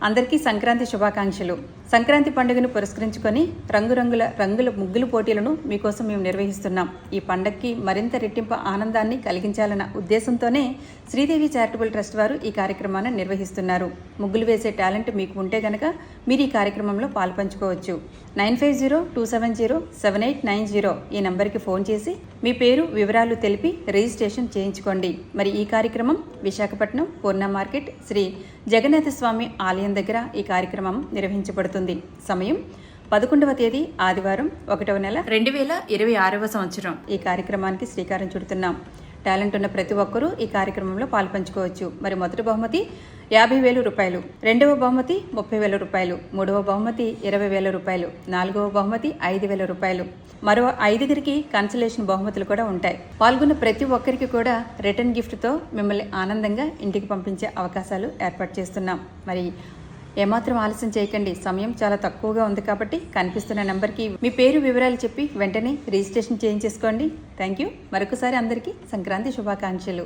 అందరికీ సంక్రాంతి శుభాకాంక్షలు. సంక్రాంతి పండుగను పురస్కరించుకొని రంగుల ముగ్గులు పోటీలను మీకోసం మేము నిర్వహిస్తున్నాం. ఈ పండగకి మరింత రెట్టింపు ఆనందాన్ని కలిగించాలన్న ఉద్దేశంతోనే శ్రీదేవి చారిటబుల్ ట్రస్ట్ వారు ఈ కార్యక్రమాన్ని నిర్వహిస్తున్నారు. ముగ్గులు వేసే టాలెంట్ మీకు ఉంటే గనక మీరు ఈ కార్యక్రమంలో పాల్పంచుకోవచ్చు. 9502707890 ఈ నంబర్కి ఫోన్ చేసి మీ పేరు వివరాలు తెలిపి రిజిస్ట్రేషన్ చేయించుకోండి. మరి ఈ కార్యక్రమం విశాఖపట్నం పూర్ణ మార్కెట్ శ్రీ జగన్నాథ స్వామి ఆలయం దగ్గర ఈ కార్యక్రమం నిర్వహించబడుతుంది. సమయం 11వ తేదీ ఆదివారం 1వ నెల 2026వ సంవత్సరం. ఈ కార్యక్రమానికి శ్రీకారం చుడుతున్నాం. టాలెంట్ ఉన్న ప్రతి ఒక్కరూ ఈ కార్యక్రమంలో పాల్పంచుకోవచ్చు. మరి మొదటి బహుమతి 50,000 రూపాయలు, రెండవ బహుమతి 30,000 రూపాయలు, మూడవ బహుమతి 20,000 రూపాయలు, నాలుగవ బహుమతి 5,000 రూపాయలు. మరో 5గురికి కన్సలేషన్ బహుమతులు కూడా ఉంటాయి. పాల్గొన్న ప్రతి ఒక్కరికి కూడా రిటర్న్ గిఫ్ట్తో మిమ్మల్ని ఆనందంగా ఇంటికి పంపించే అవకాశాలు ఏర్పాటు చేస్తున్నాం. మరి ఏమాత్రం ఆలస్యం చేయకండి. సమయం చాలా తక్కువగా ఉంది కాబట్టి కనిపిస్తున్న నెంబర్కి మీ పేరు వివరాలు చెప్పి వెంటనే రిజిస్ట్రేషన్ చేయించేసుకోండి. Thank you. మరొకసారి అందరికీ సంక్రాంతి శుభాకాంక్షలు.